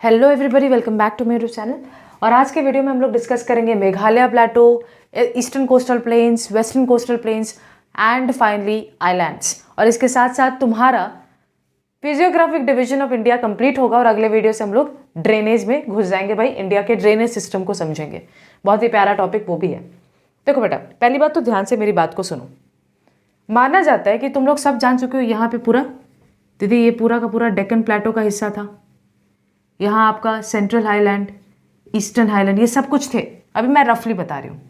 Hello everybody, welcome back to my YouTube channel. और आज के वीडियो में हम लोग डिस्कस करेंगे Meghalaya plateau, eastern coastal plains, western coastal plains and finally islands. और इसके साथ साथ तुम्हारा physiographic division of India complete होगा और अगले वीडियो से हम लोग ड्रेनेज में घुस जाएंगे। भाई इंडिया के ड्रेनेज सिस्टम को समझेंगे, बहुत ही प्यारा टॉपिक वो भी है। देखो बेटा, पहली बात तो ध्यान से मेरी बात को सुनो। माना जाता है कि तुम लोग सब जान चुके हो यहाँ पे पूरा दीदी ये पूरा का पूरा डेक्कन प्लेटो का हिस्सा था। यहाँ आपका सेंट्रल हाईलैंड, ईस्टर्न हाईलैंड, ये सब कुछ थे। अभी मैं रफली बता रही हूँ।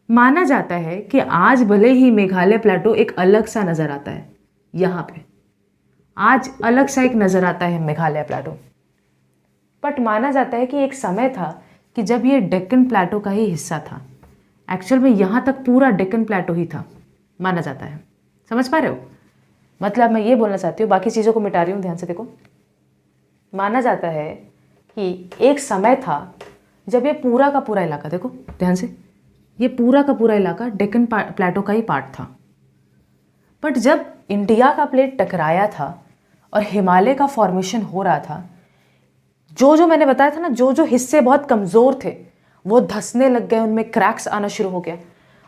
माना जाता है कि आज भले ही मेघालय प्लेटो एक अलग सा नज़र आता है, यहाँ पे आज अलग सा एक नज़र आता है मेघालय प्लेटो, बट माना जाता है कि एक समय था कि जब ये डेक्कन प्लेटो का ही हिस्सा था। एक्चुअल में यहाँ तक पूरा डेक्कन प्लेटो ही था, माना जाता है। समझ पा रहे हो? मतलब मैं ये बोलना चाहती हूँ, बाकी चीज़ों को मिटा रही हूँ, ध्यान से देखो। माना जाता है कि एक समय था जब ये पूरा का पूरा इलाका, देखो ध्यान से, ये पूरा का पूरा इलाका डेक्कन प्लेटो का ही पार्ट था। बट जब इंडिया का प्लेट टकराया था और हिमालय का फॉर्मेशन हो रहा था, जो मैंने बताया था ना, जो हिस्से बहुत कमज़ोर थे वो धंसने लग गए, उनमें क्रैक्स आना शुरू हो गया।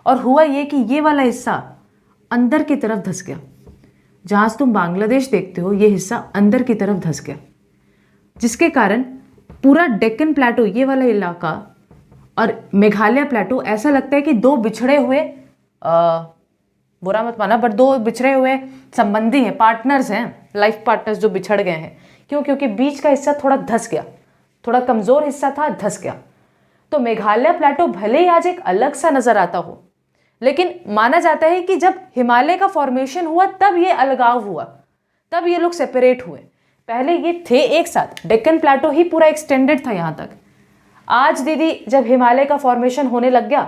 और हुआ ये कि ये वाला हिस्सा अंदर की तरफ धंस गया। जहाँ से तुम बांग्लादेश देखते हो, ये हिस्सा अंदर की तरफ धंस गया, जिसके कारण पूरा डेक्कन प्लेटो, ये वाला इलाका और मेघालय प्लेटो, ऐसा लगता है कि दो बिछड़े हुए, बुरा मत माना, बट दो बिछड़े हुए संबंधी हैं, पार्टनर्स हैं, लाइफ पार्टनर्स जो बिछड़ गए हैं। क्यों? क्योंकि बीच का हिस्सा थोड़ा धंस गया, थोड़ा कमज़ोर हिस्सा था, धंस गया। तो मेघालय प्लेटो भले ही आज एक अलग सा नज़र आता हो, लेकिन माना जाता है कि जब हिमालय का फॉर्मेशन हुआ तब ये अलगाव हुआ, तब ये लोग सेपरेट हुए। पहले ये थे एक साथ, डेक्कन प्लेटो ही पूरा एक्सटेंडेड था यहाँ तक। आज दीदी जब हिमालय का फॉर्मेशन होने लग गया,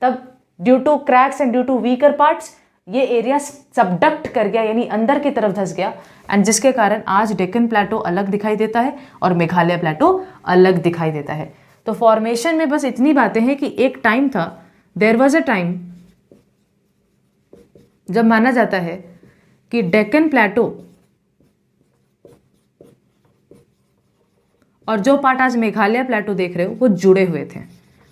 तब due to cracks and due to weaker parts ये एरिया सबडक्ट कर गया, यानी अंदर की तरफ धंस गया, एंड जिसके कारण आज डेक्कन प्लेटो अलग दिखाई देता है और मेघालय प्लेटो अलग दिखाई देता है। तो फॉर्मेशन में बस इतनी बातें हैं कि एक टाइम था, देयर वॉज अ टाइम, जब माना जाता है कि डेक्कन प्लेटो और जो पार्ट आज मेघालय प्लेटो देख रहे हो वो जुड़े हुए थे।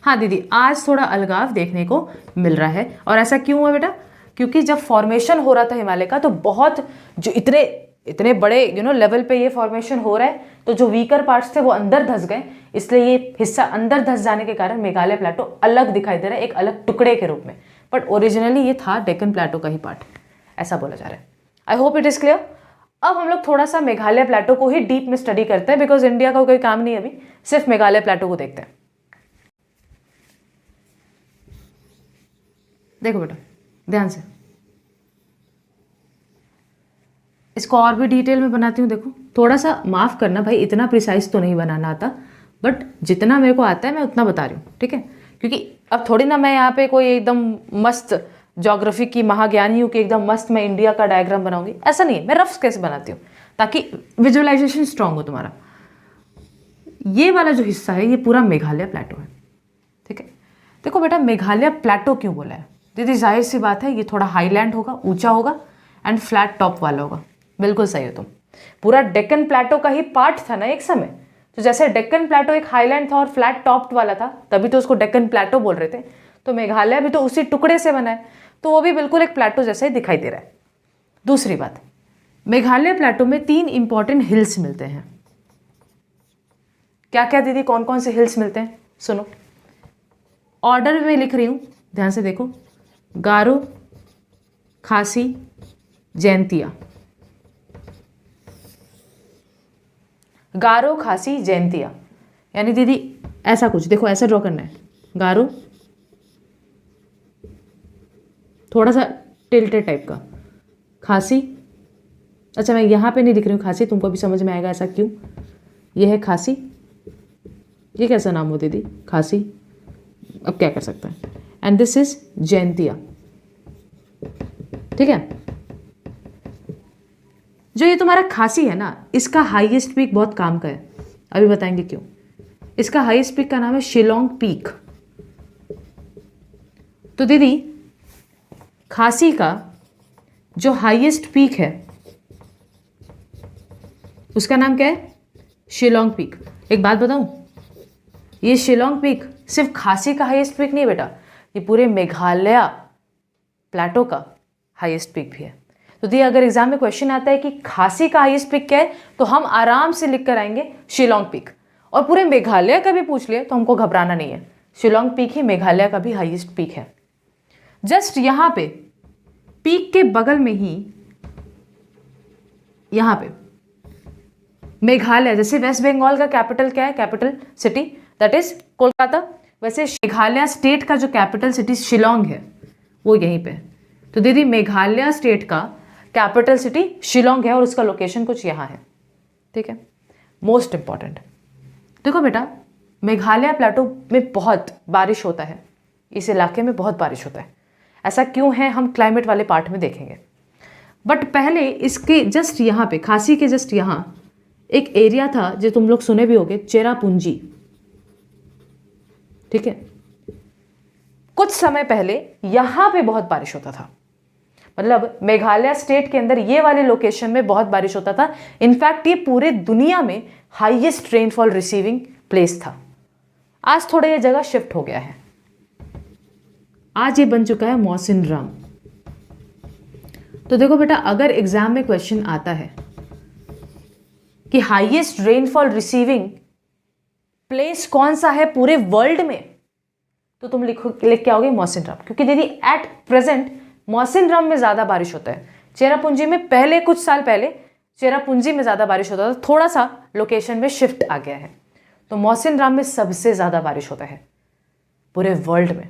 हाँ दीदी, आज थोड़ा अलगाव देखने को मिल रहा है। और ऐसा क्यों हुआ बेटा? क्योंकि जब फॉर्मेशन हो रहा था हिमालय का, तो बहुत जो इतने बड़े लेवल पे ये फॉर्मेशन हो रहा है, तो जो वीकर पार्ट्स थे वो अंदर धंस गए, इसलिए ये हिस्सा अंदर धंस जाने के कारण मेघालय प्लेटो अलग दिखाई दे रहा है, एक अलग टुकड़े के रूप में। बट ओरिजिनली ये था डेक्कन प्लेटो का ही पार्ट, ऐसा बोला जा रहा है। I hope it is clear. अब हम लोग थोड़ा सा मेघालय प्लेटो को ही डीप में स्टडी करते हैं, बिकॉज इंडिया का कोई काम नहीं, अभी सिर्फ मेघालय प्लेटो को देखते हैं। देखो बेटा ध्यान से, इसको और भी डिटेल में बनाती हूँ। देखो थोड़ा सा माफ़ करना भाई, इतना प्रिसाइज तो नहीं बनाना आता, बट जितना मेरे को आता है मैं उतना बता रही हूँ, ठीक है? क्योंकि अब थोड़ी ना मैं यहाँ पे कोई एकदम मस्त ज्योग्राफी की महाज्ञानी हूँ कि एकदम मस्त मैं इंडिया का डायग्राम बनाऊंगी, ऐसा नहीं है। मैं रफ कैसे बनाती हूँ ताकि विजुअलाइजेशन स्ट्रांग हो तुम्हारा। ये वाला जो हिस्सा है ये पूरा मेघालय प्लेटो है, ठीक है? देखो बेटा, मेघालय प्लेटो क्यों बोला है दीदी? जाहिर सी बात है, ये थोड़ा हाईलैंड होगा, ऊंचा होगा एंड फ्लैट टॉप वाला होगा। बिल्कुल सही हो तुम। पूरा डेक्कन प्लेटो का ही पार्ट था ना एक समय, तो जैसे डेक्कन प्लेटो एक हाईलैंड था और फ्लैट टॉप्ड वाला था, तभी तो उसको डेक्कन प्लेटो बोल रहे थे। तो मेघालय भी तो उसी टुकड़े से बना है, तो वो भी बिल्कुल एक प्लेटो जैसा ही दिखाई दे रहा है। दूसरी बात, मेघालय प्लेटो में 3 इंपॉर्टेंट हिल्स मिलते हैं। क्या क्या दीदी, कौन कौन से हिल्स मिलते हैं? सुनो, ऑर्डर में लिख रही हूं, ध्यान से देखो। गारो, खासी, जैंतिया। गारो, खासी, जैंतिया, यानी दीदी ऐसा कुछ देखो, ऐसा ड्रॉ करना है। गारो थोड़ा सा टिल्टेड टाइप का, खासी, अच्छा मैं यहाँ पे नहीं लिख रही हूँ खासी, तुमको भी समझ में आएगा ऐसा क्यों। ये है खासी, ये कैसा नाम हो दीदी? खासी, अब क्या कर सकते हैं। एंड दिस इज जैंतिया, ठीक है? जो ये तुम्हारा खासी है ना, इसका हाईएस्ट पीक बहुत काम का है, अभी बताएंगे क्यों। इसका हाईएस्ट पीक का नाम है शिलोंग पीक। तो दीदी खासी का जो हाईएस्ट पीक है उसका नाम क्या है? शिलोंग पीक। एक बात बताऊं, ये शिलोंग पीक सिर्फ खासी का हाईएस्ट पीक नहीं है बेटा, ये पूरे मेघालय प्लेटो का हाईएस्ट पीक भी है। तो दिए अगर एग्जाम में क्वेश्चन आता है कि खासी का हाईएस्ट पीक क्या है, तो हम आराम से लिख कर आएंगे शिलोंग पीक। और पूरे मेघालय का भी पूछ लिए तो हमको घबराना नहीं है, शिलोंग पीक ही मेघालय का भी हाईएस्ट पीक है। जस्ट यहाँ पे पीक के बगल में ही यहाँ पे मेघालय, जैसे वेस्ट बंगाल का कैपिटल क्या है, capital city that is Kolkata, वैसे मेघालय स्टेट का जो कैपिटल सिटी शिलोंग है वो यहीं पे। तो दीदी मेघालय स्टेट का कैपिटल सिटी शिलोंग है और उसका लोकेशन कुछ यहाँ है, ठीक है। मोस्ट इंपॉर्टेंट, देखो बेटा मेघालय प्लेटो में बहुत बारिश होता है, इस इलाके में बहुत बारिश होता है। ऐसा क्यों है हम क्लाइमेट वाले पार्ट में देखेंगे, बट पहले इसके जस्ट यहाँ पे खासी के जस्ट यहाँ एक एरिया था जो तुम लोग सुने भी होगे, चेरापूंजी, ठीक है। कुछ समय पहले यहाँ पे बहुत बारिश होता था, मतलब मेघालय स्टेट के अंदर ये वाले लोकेशन में बहुत बारिश होता था। इनफैक्ट ये पूरे दुनिया में हाईएस्ट रेनफॉल रिसीविंग प्लेस था। आज थोड़ा ये जगह शिफ्ट हो गया है, आज ये बन चुका है मौसिनराम। तो देखो बेटा अगर एग्जाम में क्वेश्चन आता है कि हाईएस्ट रेनफॉल रिसीविंग प्लेस कौन सा है पूरे वर्ल्ड में, तो तुम लिख के आओगे मौसिनराम, क्योंकि दीदी एट प्रेजेंट मौसिनराम में ज़्यादा बारिश होता है। चेरापूंजी में पहले कुछ साल पहले चेरापूंजी में ज़्यादा बारिश होता था, थोड़ा सा लोकेशन में शिफ्ट आ गया है। तो मौसिनराम में सबसे ज़्यादा बारिश होता है पूरे वर्ल्ड में।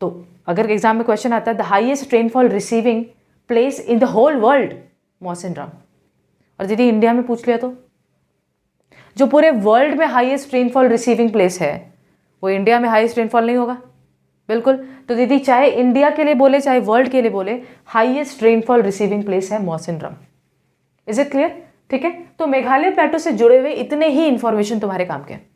तो अगर एग्जाम में क्वेश्चन आता है the highest rainfall receiving place in the whole world, Mawsynram. और दीदी इंडिया में पूछ लिया तो जो पूरे वर्ल्ड में हाईएस्ट रेनफॉल रिसीविंग प्लेस है वो इंडिया में हाईएस्ट रेनफॉल नहीं होगा, बिल्कुल। तो दीदी चाहे इंडिया के लिए बोले चाहे वर्ल्ड के लिए बोले, हाईएस्ट रेनफॉल रिसीविंग प्लेस है मौसिनराम। इज इट क्लियर, ठीक है। तो मेघालय प्लेटो से जुड़े हुए इतने ही इंफॉर्मेशन तुम्हारे काम के हैं।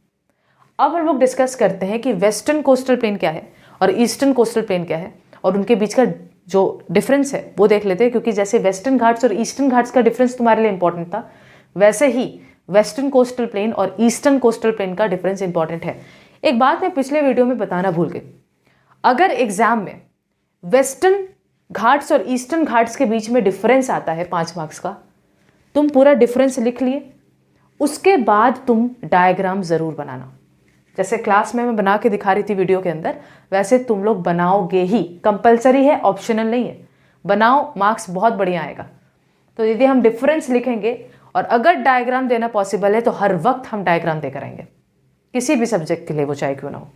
अब हम लोग डिस्कस करते हैं कि वेस्टर्न कोस्टल प्लेन क्या है और ईस्टर्न कोस्टल प्लेन क्या है, और उनके बीच का जो डिफरेंस है वो देख लेते हैं। क्योंकि जैसे वेस्टर्न घाट्स और ईस्टर्न घाट्स का डिफरेंस तुम्हारे लिए इंपॉर्टेंट था, वैसे ही वेस्टर्न कोस्टल प्लेन और ईस्टर्न कोस्टल प्लेन का डिफरेंस इंपॉर्टेंट है। एक बात मैं पिछले वीडियो में बताना भूल गई, अगर एग्जाम में वेस्टर्न घाट्स और ईस्टर्न घाट्स के बीच में डिफरेंस आता है 5 मार्क्स का, तुम पूरा डिफरेंस लिख लिए, उसके बाद तुम डायग्राम ज़रूर बनाना। जैसे क्लास में मैं बना के दिखा रही थी वीडियो के अंदर, वैसे तुम लोग बनाओगे ही, कंपलसरी है, ऑप्शनल नहीं है। बनाओ, मार्क्स बहुत बढ़िया आएगा। तो दीदी हम डिफरेंस लिखेंगे, और अगर डायग्राम देना पॉसिबल है तो हर वक्त हम डायग्राम देकर आएंगे, किसी भी सब्जेक्ट के लिए वो चाहे क्यों ना हो,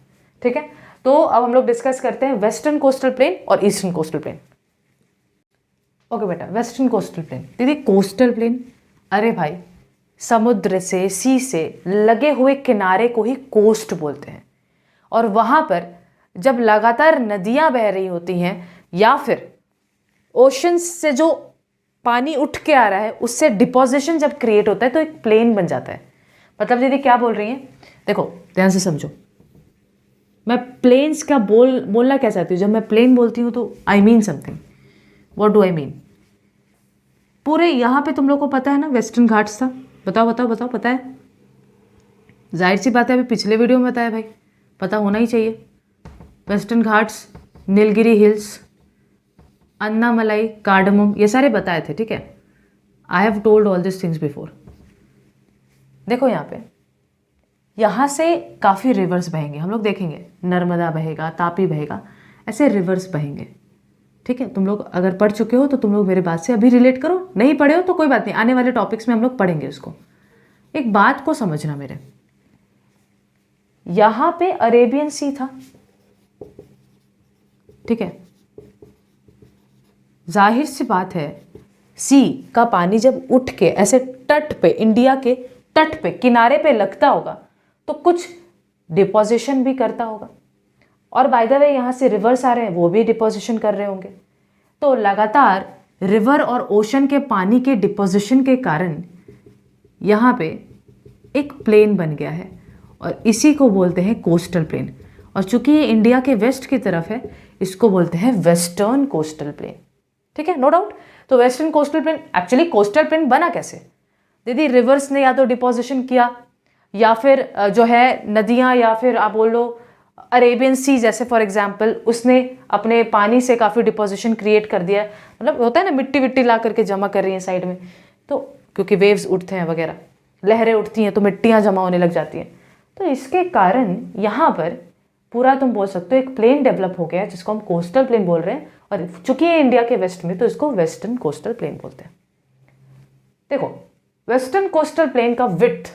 ठीक है। तो अब हम लोग डिस्कस करते हैं वेस्टर्न कोस्टल प्लेन और ईस्टर्न कोस्टल प्लेन। ओके बेटा, वेस्टर्न कोस्टल प्लेन। दीदी कोस्टल प्लेन, अरे भाई समुद्र से, सी से लगे हुए किनारे को ही कोस्ट बोलते हैं। और वहाँ पर जब लगातार नदियाँ बह रही होती हैं या फिर ओशन से जो पानी उठ के आ रहा है उससे डिपोजिशन जब क्रिएट होता है तो एक प्लेन बन जाता है। मतलब दीदी क्या बोल रही हैं, देखो ध्यान से समझो, मैं प्लेन्स का बोलना क्या चाहती हूँ। जब मैं प्लेन बोलती हूँ तो I mean something. What do I mean? पूरे यहाँ पे तुम लोग को पता है ना वेस्टर्न घाट्स था, बताओ बताओ बताओ, पता है? जाहिर सी बात है, अभी पिछले वीडियो में बताया भाई, पता होना ही चाहिए। Western Ghats, Nilgiri hills, Annamalai, cardamom, ये सारे बताए थे, ठीक है। I have told all this things before. देखो यहाँ से काफ़ी रिवर्स बहेंगे, हम लोग देखेंगे, नर्मदा बहेगा, तापी बहेगा, ऐसे रिवर्स बहेंगे, ठीक है। तुम लोग अगर पढ़ चुके हो तो तुम लोग मेरे बात से अभी रिलेट करो, नहीं पढ़े हो तो कोई बात नहीं, आने वाले टॉपिक्स में हम लोग पढ़ेंगे उसको। एक बात को समझना मेरे, यहाँ पे अरेबियन सी था, ठीक है। जाहिर सी बात है, सी का पानी जब उठ के ऐसे तट पे, इंडिया के तट पे, किनारे पे लगता होगा तो कुछ डिपोजिशन भी करता होगा। और बाय द वे यहाँ से रिवर्स आ रहे हैं, वो भी डिपोजिशन कर रहे होंगे। तो लगातार रिवर और ओशन के पानी के डिपोजिशन के कारण यहाँ पे एक प्लेन बन गया है और इसी को बोलते हैं कोस्टल प्लेन। और चूंकि ये इंडिया के वेस्ट की तरफ है, इसको बोलते हैं वेस्टर्न कोस्टल प्लेन, ठीक है, नो डाउट। तो western coastal plain, actually coastal plain बना कैसे? दीदी रिवर्स ने या तो डिपोजिशन किया या फिर जो है नदियाँ, या फिर आप बोल लो अरेबियन सी जैसे फॉर एग्जांपल, उसने अपने पानी से काफ़ी डिपोजिशन क्रिएट कर दिया है। मतलब होता है ना, मिट्टी विट्टी ला करके जमा कर रही है साइड में, तो क्योंकि वेव्स उठते हैं वगैरह, लहरें उठती हैं तो मिट्टियाँ जमा होने लग जाती हैं। तो इसके कारण यहाँ पर पूरा तुम बोल सकते हो एक प्लेन डेवलप हो गया है जिसको हम कोस्टल प्लेन बोल रहे हैं। और चूंकि ये इंडिया के वेस्ट में, तो इसको वेस्टर्न कोस्टल प्लेन बोलते हैं। देखो वेस्टर्न कोस्टल प्लेन का विड्थ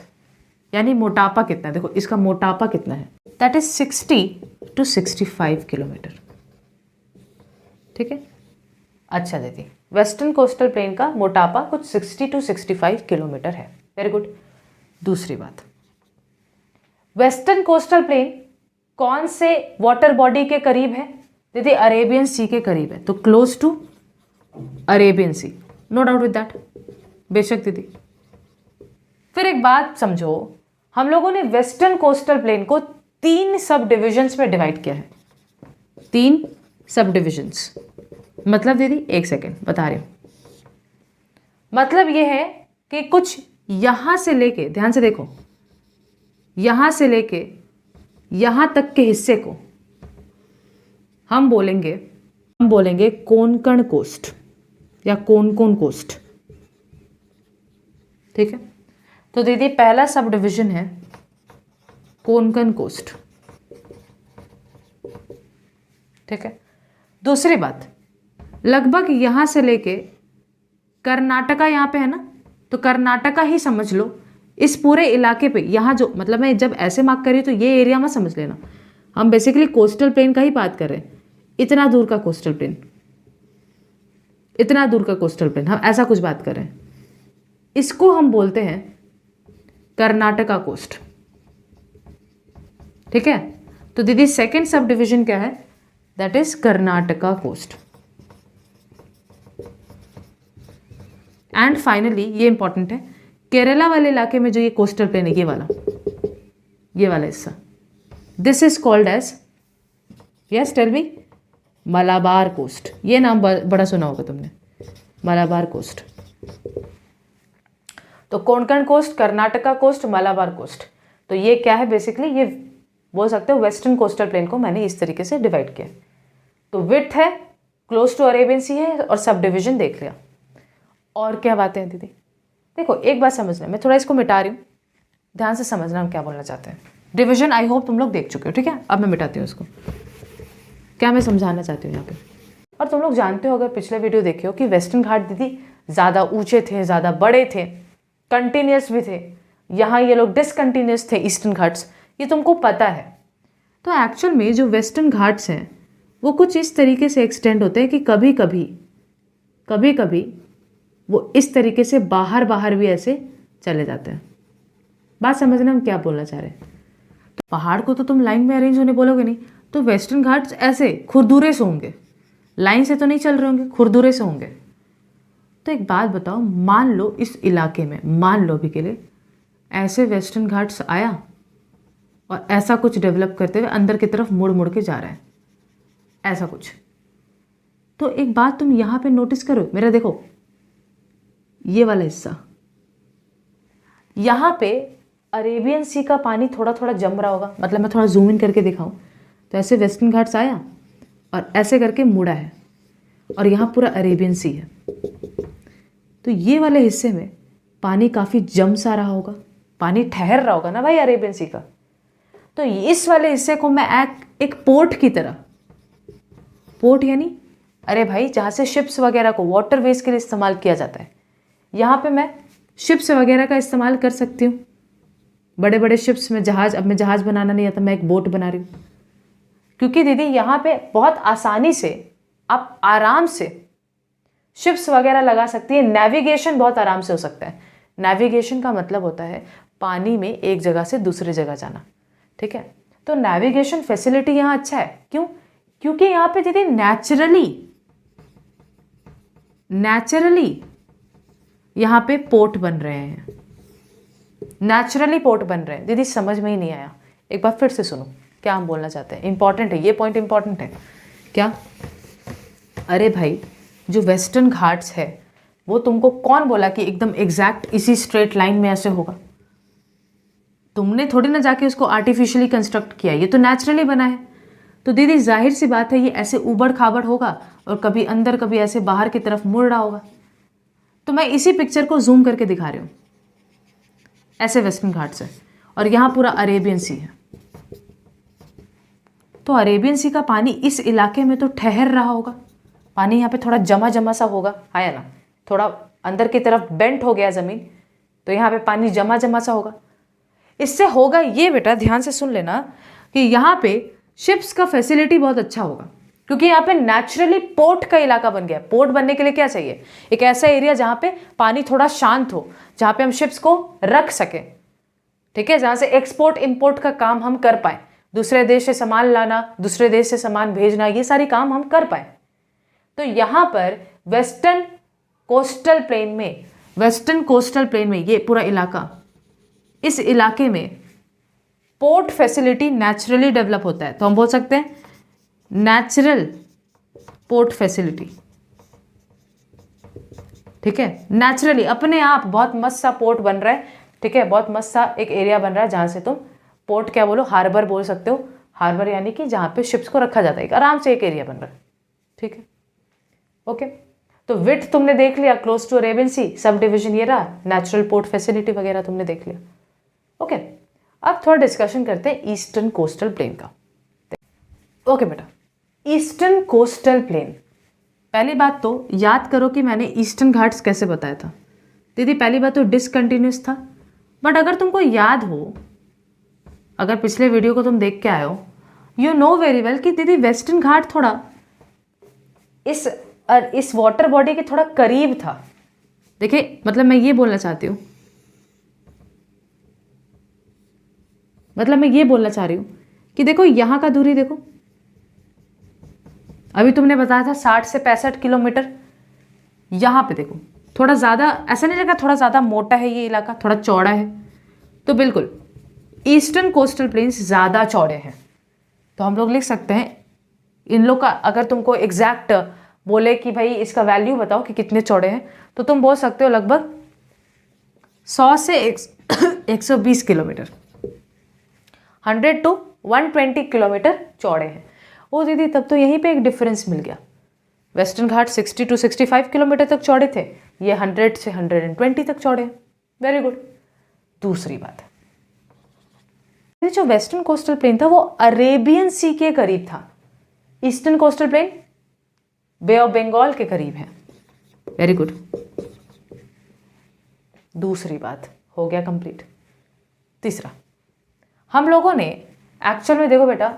यानी मोटापा कितना है, देखो इसका मोटापा कितना है, दैट इज 60 to 65 किलोमीटर। ठीक है, अच्छा दीदी, वेस्टर्न कोस्टल प्लेन का मोटापा कुछ 60 to 65 किलोमीटर है। Very good. दूसरी बात, वेस्टर्न कोस्टल प्लेन कौन से वाटर बॉडी के करीब है दीदी? अरेबियन सी के करीब है, तो close to Arabian sea, no doubt with that, बेशक दीदी। फिर एक बात समझो, हम लोगों ने वेस्टर्न कोस्टल प्लेन को 3 सब डिविजन्स में डिवाइड किया है। 3 सब डिविजन्स मतलब दीदी, एक सेकेंड बता रही हूं। मतलब ये है कि कुछ यहां से लेके, ध्यान से देखो, यहां से लेके यहां तक के हिस्से को हम बोलेंगे कोंकण कोस्ट या कोंकण कोस्ट। ठीक है, तो दीदी पहला सब डिविजन है कोंकण कोस्ट। ठीक है, दूसरी बात, लगभग यहां से लेके कर्नाटका यहां पे है ना, तो कर्नाटका ही समझ लो इस पूरे इलाके पे। यहाँ जो मतलब मैं जब ऐसे मार्क कर रही हूँ तो ये एरिया मत समझ लेना, हम बेसिकली कोस्टल प्लेन का ही बात कर रहे हैं। इतना दूर का कोस्टल प्लेन, इतना दूर का कोस्टल प्लेन, हम ऐसा कुछ बात कर रहे हैं। इसको हम बोलते हैं कर्नाटका कोस्ट। ठीक है, तो दीदी सेकेंड सब डिविजन क्या है? That is Karnataka coast. And finally ये इंपॉर्टेंट है, केरला वाले इलाके में जो ये कोस्टल प्लेन है, ये वाला हिस्सा, this is called as, yes tell me, Malabar coast. ये नाम बड़ा सुना होगा तुमने, मलाबार कोस्ट। तो Konkan coast, Karnataka coast, Malabar coast, तो ये क्या है बेसिकली, ये बोल सकते हो वेस्टर्न कोस्टल प्लेन को मैंने इस तरीके से डिवाइड किया। तो विड्थ है, क्लोज टू अरेबियन सी है, और सब डिविजन देख लिया। और क्या बातें हैं दीदी? देखो एक बात समझना, मैं थोड़ा इसको मिटा रही हूँ, ध्यान से समझना हम क्या बोलना चाहते हैं। डिवीजन आई होप तुम लोग देख चुके हो, ठीक है। अब मैं मिटाती हूँ इसको, क्या मैं समझाना चाहती हूँ यहाँ पे। और तुम लोग जानते हो, अगर पिछले वीडियो देखे हो, कि वेस्टर्न घाट दीदी ज़्यादा ऊंचे थे, ज़्यादा बड़े थे, कंटिन्यूस भी थे। यहाँ ये लोग डिसकंटिन्यूस थे ईस्टर्न घाट्स, ये तुमको पता है। तो एक्चुअल में जो वेस्टर्न घाट्स हैं वो कुछ इस तरीके से एक्सटेंड होते हैं कि कभी कभी वो इस तरीके से बाहर भी ऐसे चले जाते हैं। बात समझना हम क्या बोलना चाह रहे हैं। तो पहाड़ को तो तुम लाइन में अरेंज होने बोलोगे नहीं, तो वेस्टर्न घाट्स ऐसे खुरदुरे से होंगे, लाइन से तो नहीं चल रहे होंगे, खुरदुरे से होंगे। तो एक बात बताओ, मान लो इस इलाके में, मान लो अभी के लिए, ऐसे वेस्टर्न घाट्स आया और ऐसा कुछ डेवलप करते हुए अंदर की तरफ मुड़ मुड़ के जा रहा है, ऐसा कुछ। तो एक बात तुम यहाँ पे नोटिस करो, मेरा देखो ये वाला हिस्सा, यहाँ पे अरेबियन सी का पानी थोड़ा थोड़ा जम रहा होगा। मतलब मैं थोड़ा जूम इन करके दिखाऊं तो ऐसे वेस्टर्न घाट्स आया और ऐसे करके मुड़ा है, और यहाँ पूरा अरेबियन सी है। तो ये वाले हिस्से में पानी काफ़ी जम सा रहा होगा, पानी ठहर रहा होगा ना भाई अरेबियन सी का। तो इस वाले हिस्से को मैं एक पोर्ट की तरह, पोर्ट यानी अरे भाई जहाँ से शिप्स वगैरह को वाटरवेज के लिए इस्तेमाल किया जाता है, यहाँ पे मैं शिप्स वगैरह का इस्तेमाल कर सकती हूँ। बड़े बड़े शिप्स में जहाज़, अब मैं जहाज़ बनाना नहीं आता, मैं एक बोट बना रही हूँ। क्योंकि दीदी यहाँ पे बहुत आसानी से आप आराम से शिप्स वगैरह लगा सकती है, नेविगेशन बहुत आराम से हो सकता है। नेविगेशन का मतलब होता है पानी में एक जगह से दूसरी जगह जाना, ठीक है। तो नेविगेशन फैसिलिटी यहाँ अच्छा है। क्यों? क्योंकि यहाँ पे दीदी नेचुरली यहाँ पे पोर्ट बन रहे हैं, नेचुरली पोर्ट बन रहे हैं। दीदी समझ में ही नहीं आया, एक बार फिर से सुनो क्या हम बोलना चाहते हैं। इंपॉर्टेंट है ये पॉइंट, इंपॉर्टेंट है क्या? अरे भाई जो वेस्टर्न घाट्स है वो तुमको कौन बोला कि एकदम एग्जैक्ट इसी स्ट्रेट लाइन में ऐसे होगा? तुमने थोड़ी ना जाके उसको आर्टिफिशियली कंस्ट्रक्ट किया, ये तो नेचुरली बना है। तो दीदी जाहिर सी बात है ये ऐसे उबड़ खाबड़ होगा और कभी अंदर कभी ऐसे बाहर की तरफ मुड़ रहा होगा। तो मैं इसी पिक्चर को जूम करके दिखा रही हूँ, ऐसे वेस्टर्न घाट्स है और यहाँ पूरा अरेबियन सी है। तो अरेबियन सी का पानी इस इलाके में तो ठहर रहा होगा, पानी यहाँ पे थोड़ा जमा जमा सा होगा, आया ना, थोड़ा अंदर की तरफ बेंट हो गया ज़मीन, तो यहाँ पे पानी जमा जमा सा होगा। इससे होगा ये, बेटा ध्यान से सुन लेना, कि यहाँ पे शिप्स का फैसिलिटी बहुत अच्छा होगा, क्योंकि यहाँ पे नेचुरली पोर्ट का इलाका बन गया। पोर्ट बनने के लिए क्या चाहिए? एक ऐसा एरिया जहाँ पे पानी थोड़ा शांत हो, जहाँ पे हम शिप्स को रख सकें, ठीक है, जहाँ से एक्सपोर्ट इम्पोर्ट का काम हम कर पाए, दूसरे देश से सामान लाना, दूसरे देश से सामान भेजना, ये सारी काम हम कर पाए। तो यहाँ पर वेस्टर्न कोस्टल प्लेन में ये पूरा इलाका, इस इलाके में पोर्ट फैसिलिटी नेचुरली डेवलप होता है। तो हम बोल सकते हैं नेचुरल पोर्ट फैसिलिटी, ठीक है, नेचुरली अपने आप बहुत मस्त सा पोर्ट बन रहा है, ठीक है, बहुत मस्त सा एक एरिया बन रहा है जहां से तुम पोर्ट क्या बोलो, हार्बर बोल सकते हो। हार्बर यानी कि जहां पे शिप्स को रखा जाता है, आराम से एक एरिया बन रहा है, ठीक है, ओके। तो विड्थ तुमने देख लिया, close to Arabian C, sub division ये रहा, नेचुरल पोर्ट फैसिलिटी वगैरह तुमने देख लिया, ओके। अब थोड़ा डिस्कशन करते हैं ईस्टर्न कोस्टल प्लेन का। ओके बेटा, ईस्टर्न कोस्टल प्लेन, पहली बात तो याद करो कि मैंने ईस्टर्न घाट्स कैसे बताया था। दीदी पहली बात तो डिसकंटिन्यूस था, बट अगर तुमको याद हो, अगर पिछले वीडियो को तुम देख के आए हो, यू नो वेरी वेल कि दीदी वेस्टर्न घाट थोड़ा इस वाटर बॉडी के थोड़ा करीब था। देखिए मतलब मैं ये बोलना चाहती हूँ, मतलब मैं ये बोलना चाह रही हूँ कि देखो यहाँ का दूरी देखो, अभी तुमने बताया था 60 से 65 किलोमीटर, यहाँ पे देखो थोड़ा ज़्यादा, ऐसा नहीं लगा थोड़ा ज़्यादा मोटा है ये इलाका, थोड़ा चौड़ा है। तो बिल्कुल ईस्टर्न कोस्टल प्लेन्स ज़्यादा चौड़े हैं। तो हम लोग लिख सकते हैं इन लोग का, अगर तुमको एग्जैक्ट बोले कि भाई इसका वैल्यू बताओ कि कितने चौड़े हैं, तो तुम बोल सकते हो लगभग 100 से 120 किलोमीटर, 100 to 120 किलोमीटर चौड़े हैं। ओ दीदी तब तो यहीं पे एक डिफरेंस मिल गया, वेस्टर्न घाट 60 to 65 किलोमीटर तक चौड़े थे, ये 100 से 120 तक चौड़े हैं। Very good. दूसरी बात, जो वेस्टर्न कोस्टल प्लेन था वो अरेबियन सी के करीब था, eastern coastal plain bay of Bengal के करीब है। Very good. दूसरी बात हो गया कंप्लीट। तीसरा, हम लोगों ने एक्चुअल में, देखो बेटा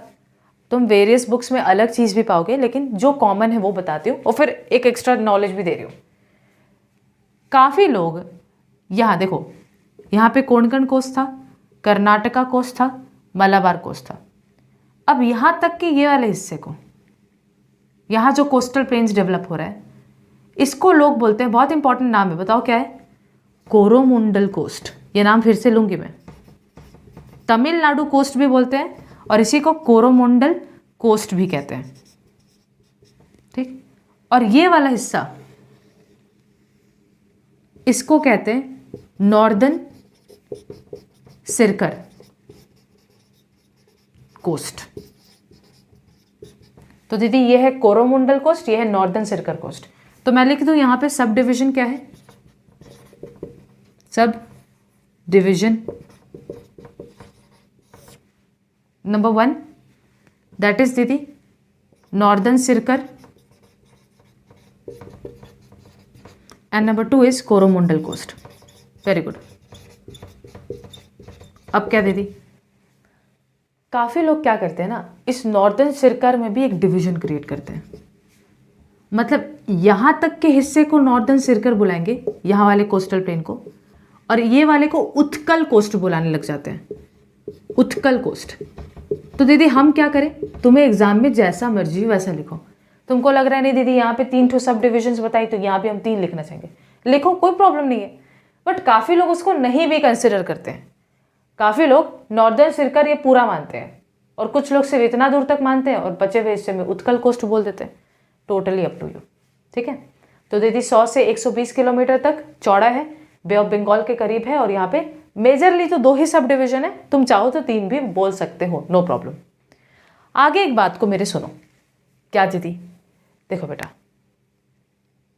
तुम वेरियस बुक्स में अलग चीज़ भी पाओगे, लेकिन जो कॉमन है वो बताती हूँ और फिर एक एक्स्ट्रा नॉलेज भी दे रही हूँ। काफ़ी लोग यहाँ देखो, यहाँ पे कोंकण कोस्ट था, कर्नाटका कोस्ट था, मलाबार कोस्ट था। अब यहाँ तक कि ये वाले हिस्से को, यहाँ जो कोस्टल प्लेन्स डेवलप हो रहा है, इसको लोग बोलते हैं, बहुत इंपॉर्टेंट नाम है, बताओ क्या है? कोरोमंडल कोस्ट। ये नाम फिर से लूँगी मैं, तमिलनाडु कोस्ट भी बोलते हैं और इसी को कोरोमंडल कोस्ट भी कहते हैं, ठीक। और ये वाला हिस्सा, इसको कहते हैं नॉर्दर्न सिरकर कोस्ट। तो दीदी ये है कोरोमंडल कोस्ट, ये है नॉर्दर्न सिरकर कोस्ट। तो मैं लिख दूं यहां पे सब डिवीजन क्या है? Subdivision number 1 that is दीदी Northern Circars and number 2 is Coromandel coast. Very good. अब क्या दीदी, काफ़ी लोग क्या करते हैं ना, इस नॉर्दर्न सिरकर में भी एक डिवीजन क्रिएट करते हैं। मतलब यहाँ तक के हिस्से को नॉर्दर्न सिरकर बुलाएंगे, यहाँ वाले कोस्टल प्लेन को, और ये वाले को उत्कल कोस्ट बुलाने लग जाते हैं, उत्कल कोस्ट। तो दीदी हम क्या करें? तुम्हें एग्जाम में जैसा मर्जी वैसा लिखो। तुमको लग रहा है नहीं दीदी यहाँ पे 3 ठो सब डिविजन्स बताई, तो यहाँ पे हम 3 लिखना चाहेंगे, लिखो, कोई प्रॉब्लम नहीं है। बट काफ़ी लोग उसको नहीं भी कंसिडर करते हैं। काफ़ी लोग नॉर्दर्न सिरकर ये पूरा मानते हैं और कुछ लोग सिर्फ इतना दूर तक मानते हैं और बचे हुए हिस्से में उत्कल कोस्ट बोल देते हैं। टोटली अप टू यू, ठीक है। तो दीदी 100 से 120 किलोमीटर तक चौड़ा है, बे ऑफ बंगाल के करीब है और यहाँ पे मेजरली तो 2 ही सब डिविजन है, तुम चाहो तो 3 भी बोल सकते हो, नो प्रॉब्लम। आगे एक बात को मेरे सुनो। क्या दीदी? देखो बेटा,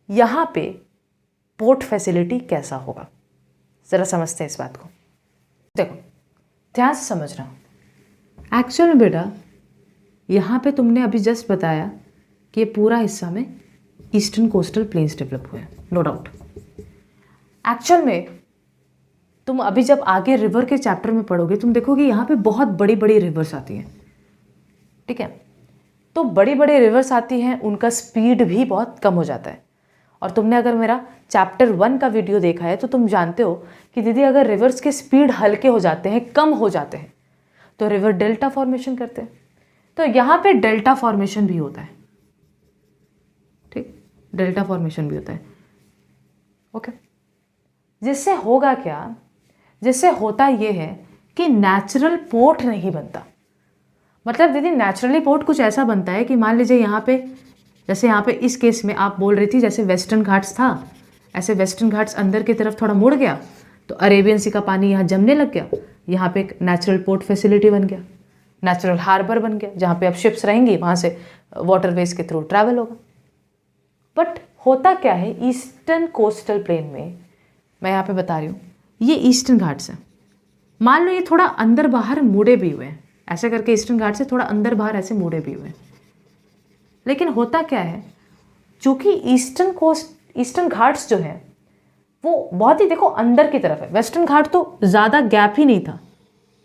यहां पे पोर्ट फैसिलिटी कैसा होगा जरा समझते हैं इस बात को। देखो ध्यान से समझना। एक्चुअल में बेटा यहाँ पे तुमने अभी जस्ट बताया कि ये पूरा हिस्सा में ईस्टर्न कोस्टल प्लेन्स डेवलप हुए हैं, नो डाउट। एक्चुअल में तुम अभी जब आगे रिवर के चैप्टर में पढ़ोगे तुम देखोगे यहाँ पे बहुत बड़ी बड़ी रिवर्स आती हैं, ठीक है। तो बड़ी बड़ी रिवर्स आती हैं, उनका स्पीड भी बहुत कम हो जाता है। और तुमने अगर मेरा चैप्टर 1 का वीडियो देखा है तो तुम जानते हो कि दीदी अगर रिवर्स के स्पीड हल्के हो जाते हैं, कम हो जाते हैं, तो रिवर डेल्टा फॉर्मेशन करते हैं। तो यहाँ पे डेल्टा फॉर्मेशन भी होता है, ठीक, डेल्टा फॉर्मेशन भी होता है, ओके। जिससे होगा क्या, जिससे होता ये है कि नेचुरल पोर्ट नहीं बनता। मतलब दीदी नेचुरली पोर्ट कुछ ऐसा बनता है कि मान लीजिए यहाँ पे, जैसे यहाँ पे इस केस में आप बोल रही थी जैसे वेस्टर्न घाट्स था, ऐसे वेस्टर्न घाट्स अंदर की तरफ थोड़ा मुड़ गया तो अरेबियन सी का पानी यहाँ जमने लग गया, यहाँ पे एक नेचुरल पोर्ट फैसिलिटी बन गया, नेचुरल हार्बर बन गया, जहाँ पे अब शिप्स रहेंगी, वहाँ से वाटरवेज के थ्रू ट्रैवल होगा। बट होता क्या है ईस्टर्न कोस्टल प्लेन में, मैं यहाँ पे बता रही हूँ, ये ईस्टर्न घाट्स हैं, मान लो ये थोड़ा अंदर बाहर मुड़े भी हुए हैं, ऐसे करके ईस्टर्न घाट से थोड़ा अंदर बाहर ऐसे मुड़े भी हुए हैं। लेकिन होता क्या है, चूंकि ईस्टर्न घाट्स जो हैं वो बहुत ही देखो अंदर की तरफ है, वेस्टर्न घाट तो ज़्यादा गैप ही नहीं था,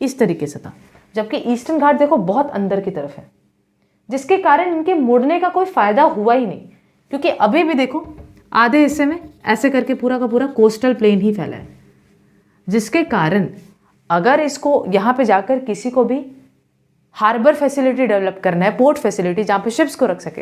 इस तरीके से था, जबकि ईस्टर्न घाट देखो बहुत अंदर की तरफ है, जिसके कारण इनके मुड़ने का कोई फ़ायदा हुआ ही नहीं। क्योंकि अभी भी देखो आधे हिस्से में ऐसे करके पूरा का पूरा कोस्टल प्लेन ही फैला है, जिसके कारण अगर इसको यहाँ पे जाकर किसी को भी हार्बर फैसिलिटी डेवलप करना है, पोर्ट फैसिलिटी जहाँ पे शिप्स को रख सके,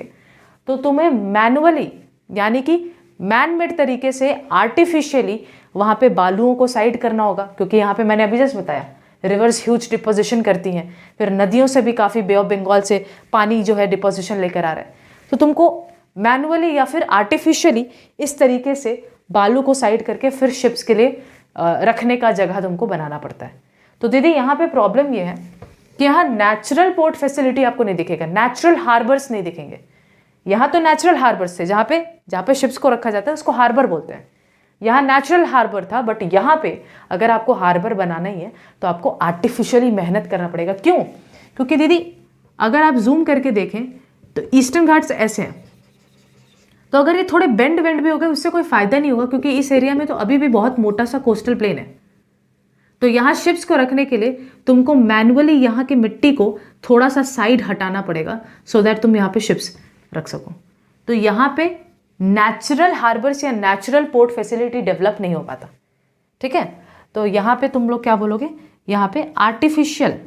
तो तुम्हें मैनुअली यानी कि मैन मेड तरीके से आर्टिफिशियली वहाँ पे बालुओं को साइड करना होगा। क्योंकि यहाँ पे मैंने अभी जस्ट बताया रिवर्स ह्यूज डिपोजिशन करती हैं, फिर नदियों से भी काफ़ी बे ऑफ बंगाल से पानी जो है डिपोजिशन लेकर आ रहा है, तो तुमको मैनुअली या फिर आर्टिफिशियली इस तरीके से बालू को साइड करके फिर शिप्स के लिए रखने का जगह तुमको बनाना पड़ता है। तो दीदी यहाँ पे प्रॉब्लम ये है कि यहाँ नेचुरल पोर्ट फैसिलिटी आपको नहीं दिखेगा, नेचुरल हार्बर्स नहीं दिखेंगे। यहाँ तो नेचुरल हार्बर्स थे, जहाँ पे शिप्स को रखा जाता है उसको हार्बर बोलते हैं। यहाँ नेचुरल हार्बर था, बट यहाँ पे अगर आपको हार्बर बनाना ही है तो आपको आर्टिफिशियली मेहनत करना पड़ेगा। क्यों? क्योंकि दीदी अगर आप जूम करके देखें तो ईस्टर्न घाट्स ऐसे हैं, तो अगर ये थोड़े बेंड वेंड भी हो गए उससे कोई फायदा नहीं होगा, क्योंकि इस एरिया में तो अभी भी बहुत मोटा सा कोस्टल प्लेन है। तो यहाँ शिप्स को रखने के लिए तुमको मैनुअली यहाँ की मिट्टी को थोड़ा सा साइड हटाना पड़ेगा, सो दैट तुम यहाँ पे शिप्स रख सको। तो यहाँ पे नेचुरल हार्बर्स या नेचुरल पोर्ट फैसिलिटी डेवलप नहीं हो पाता, ठीक है। तो यहाँ पे तुम लोग क्या बोलोगे, यहाँ पे आर्टिफिशियल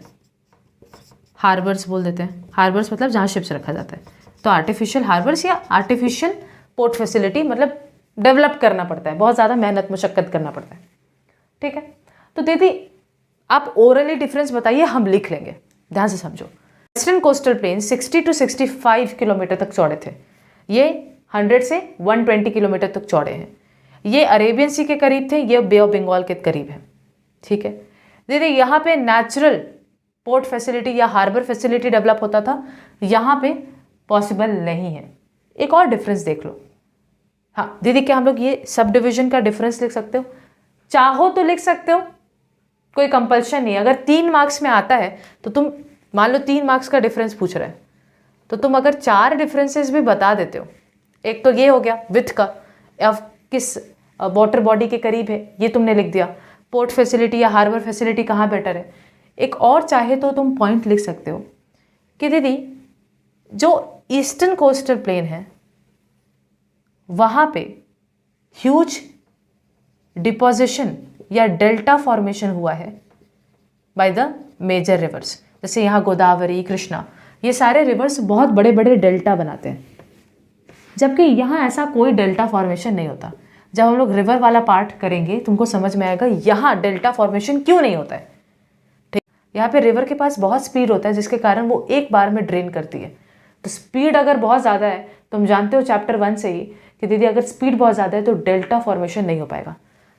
हार्बर्स बोल देते हैं। हार्बर्स मतलब जहाँ शिप्स रखा जाता है, तो आर्टिफिशियल हार्बर्स या आर्टिफिशियल पोर्ट फैसिलिटी मतलब डेवलप करना पड़ता है, बहुत ज़्यादा मेहनत मुशक्कत करना पड़ता है, ठीक है। तो दीदी आप ओरली डिफरेंस बताइए, हम लिख लेंगे, ध्यान से समझो। Western coastal plain 60 to 65 kilometre तक चौड़े थे, ये 100 से 120 किलोमीटर तक चौड़े हैं। ये अरेबियन सी के करीब थे, ये बे ऑफ बंगाल के करीब है, ठीक है। दीदी यहाँ पे नेचुरल पोर्ट फैसिलिटी या हार्बर फैसिलिटी डेवलप होता था, यहाँ पे पॉसिबल नहीं है। एक और डिफरेंस देख लो। हाँ दीदी, क्या हम लोग ये सब डिविजन का डिफरेंस लिख सकते हो? चाहो तो लिख सकते हो, कोई कंपल्शन नहीं। अगर 3 मार्क्स में आता है तो तुम मान लो 3 मार्क्स का डिफरेंस पूछ रहा है, तो तुम अगर 4 डिफरेंसेस भी बता देते हो, एक तो ये हो गया विथ का, अब किस वाटर बॉडी के करीब है ये तुमने लिख दिया, पोर्ट फैसिलिटी या हार्बर फैसिलिटी कहाँ बेटर है। एक और चाहे तो तुम पॉइंट लिख सकते हो कि दीदी जो ईस्टर्न कोस्टल प्लेन है वहाँ पे ह्यूज डिपोजिशन या डेल्टा फॉर्मेशन हुआ है बाय द मेजर रिवर्स। जैसे यहाँ गोदावरी, कृष्णा, ये सारे रिवर्स बहुत बड़े बड़े डेल्टा बनाते हैं, जबकि यहाँ ऐसा कोई डेल्टा फॉर्मेशन नहीं होता। जब हम लोग रिवर वाला पार्ट करेंगे तुमको समझ में आएगा यहाँ डेल्टा फॉर्मेशन क्यों नहीं होता है, ठीक। यहाँ पे रिवर के पास बहुत स्पीड होता है, जिसके कारण वो एक बार में ड्रेन करती है। तो स्पीड अगर बहुत ज़्यादा है, तुम जानते हो चैप्टर 1 से ही कि दीदी अगर स्पीड बहुत ज़्यादा है तो डेल्टा फॉर्मेशन नहीं हो पाएगा।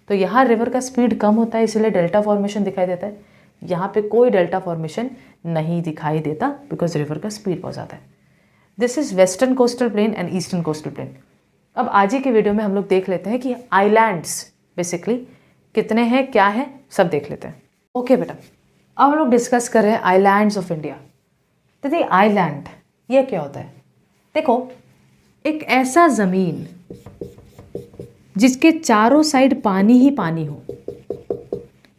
तो यहाँ रिवर का स्पीड कम होता है, इसलिए डेल्टा फॉर्मेशन दिखाई देता है। यहाँ पे कोई डेल्टा फॉर्मेशन नहीं दिखाई देता बिकॉज रिवर का स्पीड बहुत ज़्यादा है। This is western coastal plain and eastern coastal plane. अब आज ही के वीडियो में हम लोग देख लेते हैं कि आइलैंड्स बेसिकली कितने हैं, क्या है, सब देख लेते हैं। ओके बेटा, अब हम लोग डिस्कस कर रहे हैं आइलैंड्स ऑफ इंडिया। तो देखिए आइलैंड ये क्या होता है? देखो, एक ऐसा ज़मीन जिसके चारों साइड पानी ही पानी हो,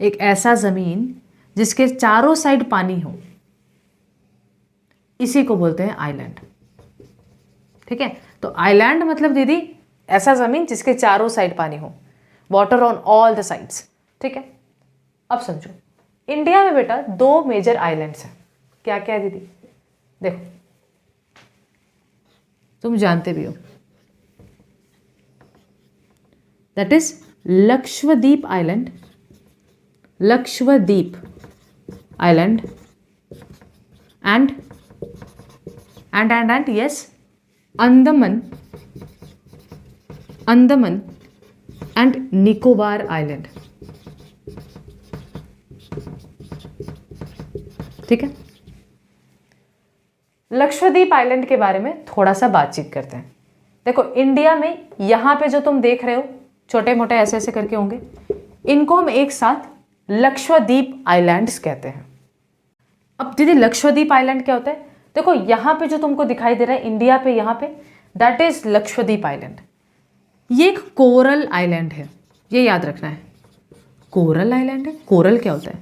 एक ऐसा ज़मीन जिसके चारों साइड पानी हो, इसी को बोलते हैं आइलैंड। ठीक है, तो आइलैंड मतलब दीदी ऐसा ज़मीन जिसके चारों साइड पानी हो, water on all the sides. ठीक है, अब समझो इंडिया में बेटा 2 मेजर आइलैंड्स हैं। क्या क्या है दीदी? देखो, तुम जानते भी हो, that is Lakshadweep island, Lakshadweep island and yes Andaman and Nicobar island. ठीक है, लक्षद्वीप आइलैंड के बारे में थोड़ा सा बातचीत करते हैं। देखो इंडिया में यहाँ पे जो तुम देख रहे हो छोटे मोटे ऐसे ऐसे करके होंगे, इनको हम एक साथ लक्षद्वीप आइलैंड्स कहते हैं। अब दीदी लक्षद्वीप आइलैंड क्या होता है? देखो यहाँ पे जो तुमको दिखाई दे रहा है इंडिया पे, यहाँ पे दैट इज लक्षद्वीप आइलैंड। ये एक कोरल आइलैंड है, ये याद रखना है। कोरल आइलैंड है। कोरल क्या होता है?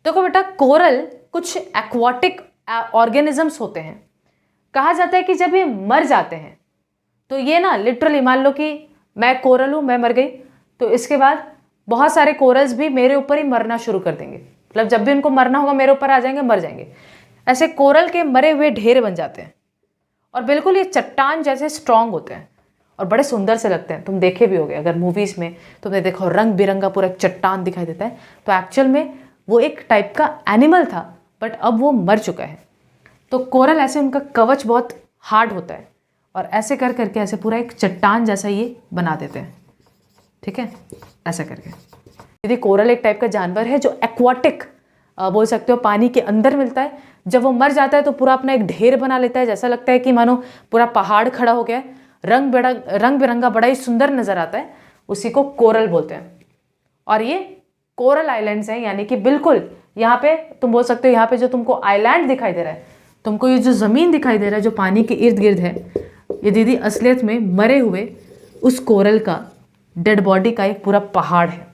देखो बेटा, कोरल कुछ एक्वाटिक ऑर्गेनिजम्स होते हैं। कहा जाता है कि जब ये मर जाते हैं तो ये ना लिटरली, मान लो कि मैं कोरल हूँ, मैं मर गई, तो इसके बाद बहुत सारे कोरल्स भी मेरे ऊपर ही मरना शुरू कर देंगे। मतलब जब भी उनको मरना होगा मेरे ऊपर आ जाएंगे, मर जाएंगे। ऐसे कोरल के मरे हुए ढेर बन जाते हैं और बिल्कुल ये चट्टान जैसे स्ट्रांग होते हैं और बड़े सुंदर से लगते हैं। तुम देखे भी होगे, अगर मूवीज़ में तुमने देखो रंग बिरंगा पूरा चट्टान दिखाई देता है, तो एक्चुअल में वो एक टाइप का एनिमल था, बट अब वो मर चुका है। तो कोरल ऐसे उनका कवच बहुत हार्ड होता है और ऐसे कर करके ऐसे पूरा एक चट्टान जैसा ये बना देते हैं। ठीक है, ऐसा करके। यदि कोरल एक टाइप का जानवर है जो एक्वाटिक बोल सकते हो, पानी के अंदर मिलता है। जब वो मर जाता है तो पूरा अपना एक ढेर बना लेता है, जैसा लगता है कि मानो पूरा पहाड़ खड़ा हो गया है। रंग बिरंगा बड़ा ही सुंदर नजर आता है, उसी को कोरल बोलते हैं। और ये कोरल आइलैंड्स हैं, यानी कि बिल्कुल यहाँ पे तुम बोल सकते हो, यहाँ पे जो तुमको आइलैंड दिखाई दे रहा है, तुमको ये जो ज़मीन दिखाई दे रहा है जो पानी के इर्द गिर्द है, ये दीदी असलियत में मरे हुए उस कोरल का डेड बॉडी का एक पूरा पहाड़ है।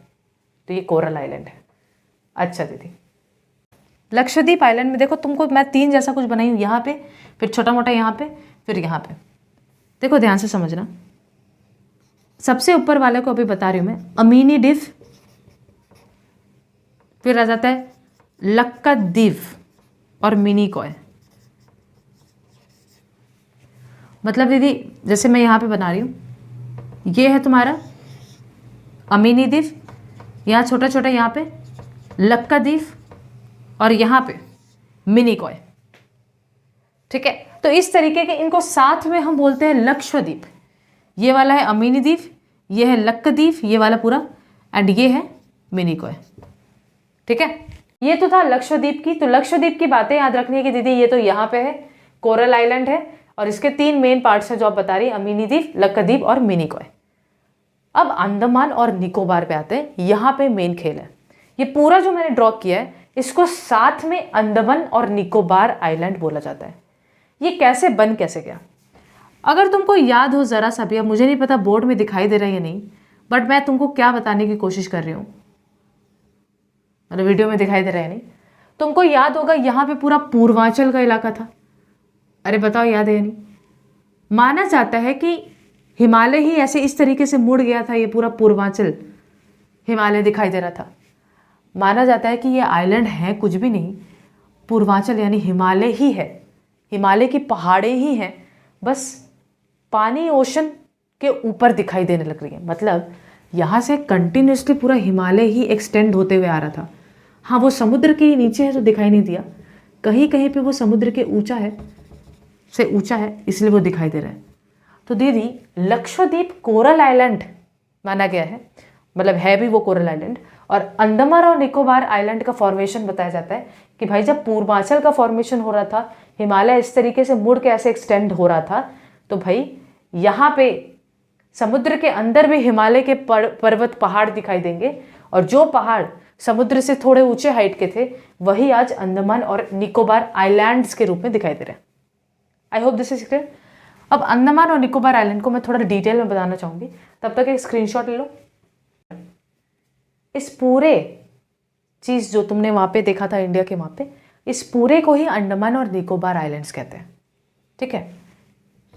तो ये कोरल आइलैंड है। अच्छा दीदी, लक्षद्वीप आइलैंड में देखो तुमको मैं 3 जैसा कुछ बनाई हूँ, यहाँ पे, फिर छोटा मोटा यहाँ पे, फिर यहाँ पे। देखो ध्यान से समझना, सबसे ऊपर वाले को अभी बता रही हूँ मैं, अमीनी डिव, फिर आ जाता है लक्षद्वीप और मिनिकॉय। मतलब दीदी जैसे मैं यहाँ पे बना रही हूँ, ये है तुम्हारा अमीनी द्वीप, यहाँ छोटा छोटा यहाँ पे लक्षद्वीप और यहाँ पे मिनिकॉय। ठीक है, तो इस तरीके के इनको साथ में हम बोलते हैं लक्षद्वीप। ये वाला है अमीनी द्वीप, ये है लक्षद्वीप, ये वाला पूरा, एंड ये है मिनिकॉय। ठीक है, ये तो था लक्षद्वीप की। तो लक्षद्वीप की बातें याद रखनी है कि दीदी ये तो यहाँ पे है, कोरल आइलैंड है, और इसके 3 मेन पार्ट्स हैं जो आप बता रही है, अमीनी द्वीप, लक्षद्वीप और मिनिकॉय। अब अंडमान और निकोबार पे आते हैं। यहाँ पे मेन खेल है। ये पूरा जो मैंने ड्रॉ किया है, इसको साथ में अंडमान और निकोबार आइलैंड बोला जाता है। ये कैसे बन कैसे गया? अगर तुमको याद हो ज़रा सा भी, अब मुझे नहीं पता बोर्ड में दिखाई दे रहा है या नहीं, बट मैं तुमको क्या बताने की कोशिश कर रही हूँ, मतलब वीडियो में दिखाई दे रहा है नहीं, तुमको याद होगा यहाँ पे पूरा पूर्वांचल का इलाका था। अरे बताओ याद है या नहीं? माना जाता है कि हिमालय ही ऐसे इस तरीके से मुड़ गया था, ये पूरा पूर्वांचल हिमालय दिखाई दे रहा था। माना जाता है कि ये आइलैंड है कुछ भी नहीं, पूर्वांचल यानी हिमालय ही है, हिमालय की पहाड़ें ही हैं, बस पानी ओशन के ऊपर दिखाई देने लग रही है। मतलब यहाँ से कंटिन्यूसली पूरा हिमालय ही एक्सटेंड होते हुए आ रहा था। हाँ, वो समुद्र के नीचे है तो दिखाई नहीं दिया, कहीं कहीं पे वो समुद्र के ऊंचा है इसलिए वो दिखाई दे रहा है। तो दीदी लक्षद्वीप कोरल आइलैंड माना गया है मतलब है भी वो कोरल आइलैंड। और अंडमान और निकोबार आइलैंड का फॉर्मेशन बताया जाता है कि भाई जब पूर्वांचल का फॉर्मेशन हो रहा था, हिमालय इस तरीके से मुड़ के ऐसे एक्सटेंड हो रहा था, तो भाई यहाँ पे समुद्र के अंदर भी हिमालय के पर्वत पहाड़ दिखाई देंगे, और जो पहाड़ समुद्र से थोड़े ऊंचे हाइट के थे वही आज अंडमान और निकोबार आइलैंड्स के रूप में दिखाई दे रहे हैं। I hope this is clear. अब अंडमान और निकोबार आइलैंड को मैं थोड़ा डिटेल में बताना चाहूंगी, तब तक एक स्क्रीनशॉट ले लो। इस पूरे चीज जो तुमने वहां पे देखा था इंडिया के वहां पे, इस पूरे को ही अंडमान और निकोबार आइलैंड्स कहते हैं। ठीक है,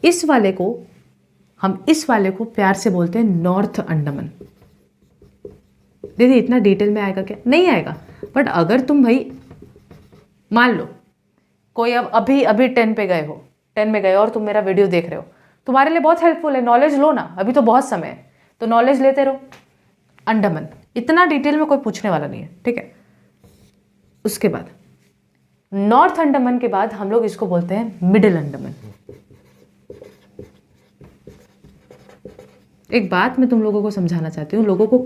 इस वाले को प्यार से बोलते हैं नॉर्थ अंडमान। दीदी इतना डिटेल में आएगा क्या? नहीं आएगा, बट अगर तुम भाई मान लो कोई अब अभी 10 पे गए हो, 10 में गए और तुम मेरा वीडियो देख रहे हो, तुम्हारे लिए बहुत हेल्पफुल है, नॉलेज लो ना, अभी तो बहुत समय है, तो नॉलेज लेते रहो। अंडमान इतना डिटेल में कोई पूछने वाला नहीं है, ठीक है। उसके बाद नॉर्थ अंडमान के बाद हम लोग इसको बोलते हैं मिडिल अंडमान। एक बात मैं तुम लोगों को समझाना चाहती हूँ, लोगों को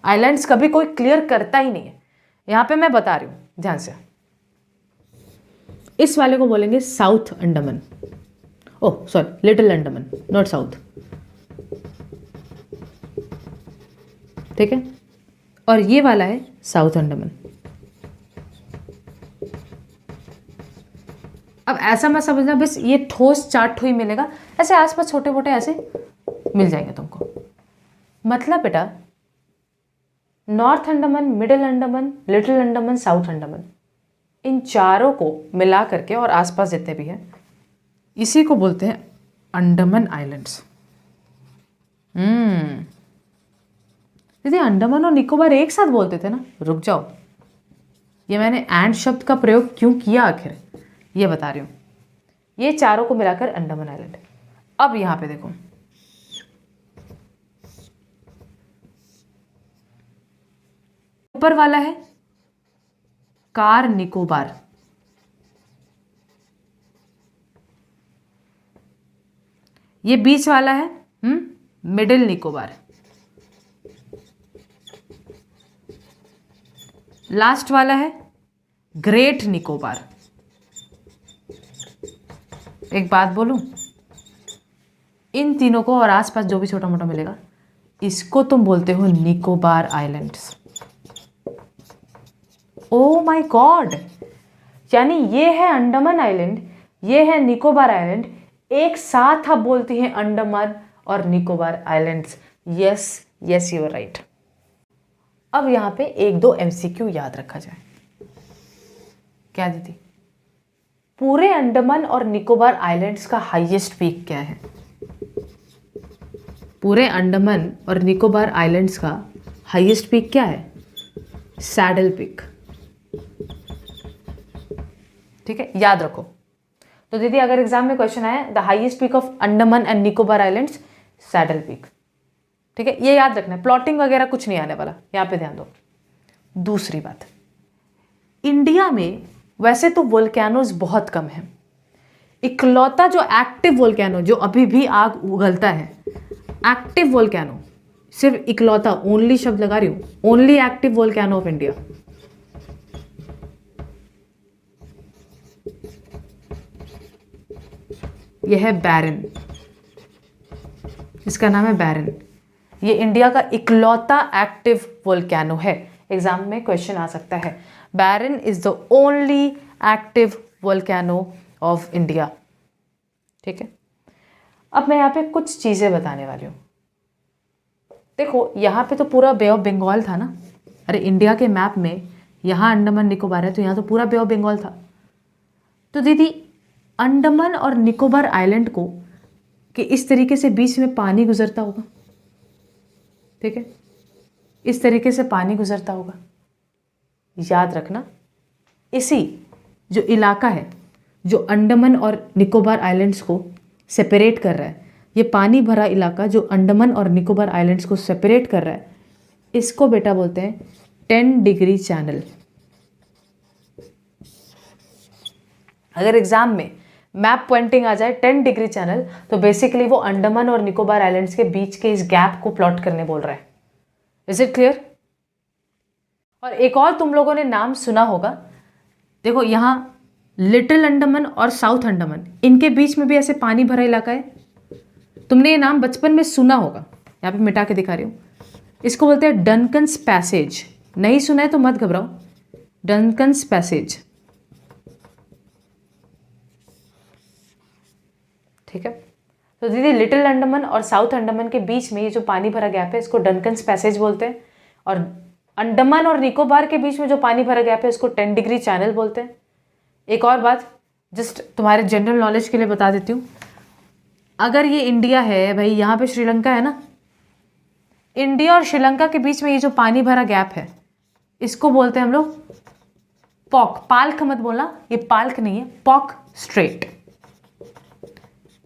आइलैंड्स कभी कोई क्लियर करता ही नहीं है, यहां पे मैं बता रही हूं ध्यान से। इस वाले को बोलेंगे south Andaman, oh sorry little Andaman, not south, ठीक है। और ये वाला है साउथ अंडमान। अब ऐसा मत समझना बस ये ठोस चार्ट ही मिलेगा, ऐसे आसपास छोटे मोटे ऐसे मिल जाएंगे तुमको। मतलब बेटा North Andaman, Middle Andaman, Little Andaman, South Andaman, इन चारों को मिला करके और आसपास जितने भी हैं इसी को बोलते हैं अंडमान आइलैंड्स। दीदी अंडमान और निकोबार एक साथ बोलते थे ना? रुक जाओ, ये मैंने एंड शब्द का प्रयोग क्यों किया आखिर, ये बता रही हूं। ये चारों को मिलाकर अंडमान आइलैंड। अब यहां पे देखो, ऊपर वाला है कार निकोबार, ये बीच वाला है मिडिल निकोबार, लास्ट वाला है ग्रेट निकोबार। एक बात बोलूं, इन तीनों को और आसपास जो भी छोटा मोटा मिलेगा इसको तुम बोलते हो Nicobar islands. Oh my God, यानी ये है अंडमान आइलैंड, ये है निकोबार आइलैंड, एक साथ आप बोलती हैं अंडमान और Nicobar islands. Yes yes you are right. अब यहां पे एक दो एमसीक्यू याद रखा जाए। क्या दीदी? पूरे अंडमान और निकोबार आइलैंड्स का हाईएस्ट पीक क्या है? पूरे अंडमान और निकोबार आइलैंड्स का हाईएस्ट पीक क्या है? Saddle peak. ठीक है, याद रखो। तो दीदी अगर एग्जाम में क्वेश्चन आए the highest peak of Andaman and Nicobar islands, saddle peak. ठीक है, ये याद रखना है, प्लॉटिंग वगैरह कुछ नहीं आने वाला, यहां पे ध्यान दो। दूसरी बात, इंडिया में वैसे तो वोल्केनोज बहुत कम है, इकलौता जो एक्टिव वोल्केनो, जो अभी भी आग उगलता है, एक्टिव वोल्केनो, सिर्फ इकलौता, ओनली शब्द लगा रही हूं, only active volcano of India, यह है बैरन। इसका नाम है बैरन। ये इंडिया का इकलौता एक्टिव वोल्केनो है, एग्जाम में क्वेश्चन आ सकता है। Barren is the only active volcano of India. ठीक है, अब मैं यहाँ पे कुछ चीज़ें बताने वाली हूँ। देखो यहाँ पे तो पूरा बे ऑफ बंगाल था ना, अरे इंडिया के मैप में यहाँ अंडमान निकोबार है तो यहाँ तो पूरा बे ऑफ बंगाल था। तो दीदी अंडमान और निकोबार आइलैंड को कि इस तरीके से बीच में पानी गुजरता होगा, ठीक है, इस तरीके से पानी गुजरता होगा। याद रखना, इसी जो इलाका है जो अंडमान और निकोबार आइलैंड्स को सेपरेट कर रहा है, ये पानी भरा इलाका जो अंडमान और निकोबार आइलैंड्स को सेपरेट कर रहा है, इसको बेटा बोलते हैं 10 डिग्री चैनल। अगर एग्जाम में मैप पॉइंटिंग आ जाए 10 डिग्री चैनल, तो बेसिकली वो अंडमान और निकोबार आइलैंड्स के बीच के इस गैप को प्लॉट करने बोल रहा है। Is it clear? और एक और तुम लोगों ने नाम सुना होगा, देखो यहाँ लिटिल अंडमान और साउथ अंडमान, इनके बीच में भी ऐसे पानी भरा इलाका है। तुमने ये नाम बचपन में सुना होगा, यहाँ पे मिटा के दिखा रही हूँ। इसको बोलते हैं डनकन्स पैसेज। नहीं सुना है तो मत घबराओ, डनकन्स पैसेज, ठीक है। तो दीदी लिटिल अंडमान और साउथ अंडमान के बीच में ये जो पानी भरा गैप है इसको डनकन्स पैसेज बोलते हैं, और अंडमान और निकोबार के बीच में जो पानी भरा गैप है इसको 10 डिग्री चैनल बोलते हैं। एक और बात जस्ट तुम्हारे जनरल नॉलेज के लिए बता देती हूँ, अगर ये इंडिया है भाई, यहाँ पे श्रीलंका है ना, इंडिया और श्रीलंका के बीच में ये जो पानी भरा गैप है इसको बोलते हैं हम लोग पॉक, पाल्क मत बोलना, ये पाल्क नहीं है, पॉक स्ट्रेट।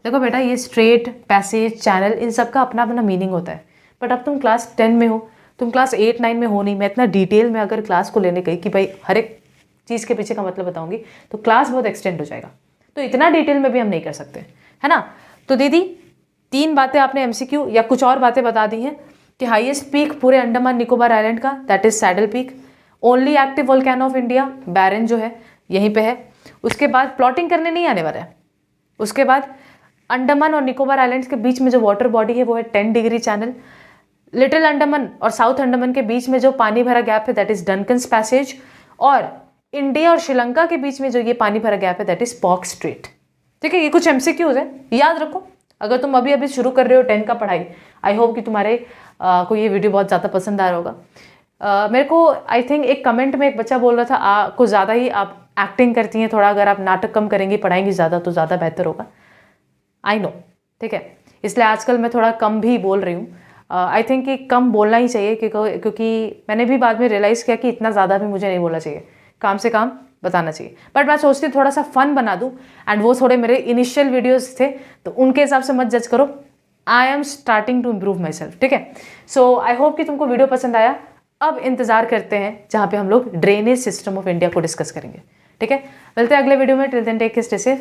देखो बेटा, ये स्ट्रेट, पैसेज, चैनल, इन सब का अपना अपना मीनिंग होता है। बट अब तुम क्लास 10 में हो, तुम क्लास 8, 9 में हो नहीं। मैं इतना डिटेल में अगर क्लास को लेने गई कि भाई हर एक चीज़ के पीछे का मतलब बताऊंगी तो क्लास बहुत एक्सटेंड हो जाएगा, तो इतना डिटेल में भी हम नहीं कर सकते, है ना। तो दीदी 3 बातें आपने MCQ या कुछ और बातें बता दी हैं कि हाईएस्ट पीक पूरे अंडमान निकोबार आइलैंड का that is Saddle peak, only active volcano of India Barren जो है यहीं पे है। उसके बाद प्लॉटिंग करने नहीं आने वाला है। उसके बाद अंडमान और निकोबार आइलैंड्स के बीच में जो वाटर बॉडी है वो है 10 डिग्री चैनल। लिटिल अंडमान और साउथ अंडमान के बीच में जो पानी भरा गैप है दैट इज डनकन्स पैसेज, और इंडिया और श्रीलंका के बीच में जो ये पानी भरा गैप है दैट इज पॉक स्ट्रेट। ठीक है, ये कुछ MCQs है, याद रखो। अगर तुम अभी अभी शुरू कर रहे हो 10 का पढ़ाई, आई होप कि तुम्हारे को ये वीडियो बहुत ज़्यादा पसंद आ रहा होगा। मेरे को आई थिंक एक कमेंट में एक बच्चा बोल रहा था कुछ ज़्यादा ही आप एक्टिंग करती हैं, थोड़ा अगर आप नाटक कम करेंगी, पढ़ाएंगी ज़्यादा तो ज़्यादा बेहतर होगा। आई नो, ठीक है, इसलिए आजकल मैं थोड़ा कम भी बोल रही हूँ। आई थिंक कि कम बोलना ही चाहिए, क्योंकि मैंने भी बाद में रियलाइज़ किया कि इतना ज़्यादा भी मुझे नहीं बोलना चाहिए, काम से काम बताना चाहिए। बट मैं सोचती थोड़ा सा फन बना दूँ, एंड वो थोड़े मेरे इनिशियल वीडियोस थे तो उनके हिसाब से मत जज करो। I am starting to improve myself, ठीक है। सो आई होप कि तुमको वीडियो पसंद आया। अब इंतजार करते हैं जहाँ पे हम लोग ड्रेनेज सिस्टम ऑफ इंडिया को डिस्कस करेंगे, ठीक है। मिलते हैं अगले वीडियो में। Till then take care, stay safe.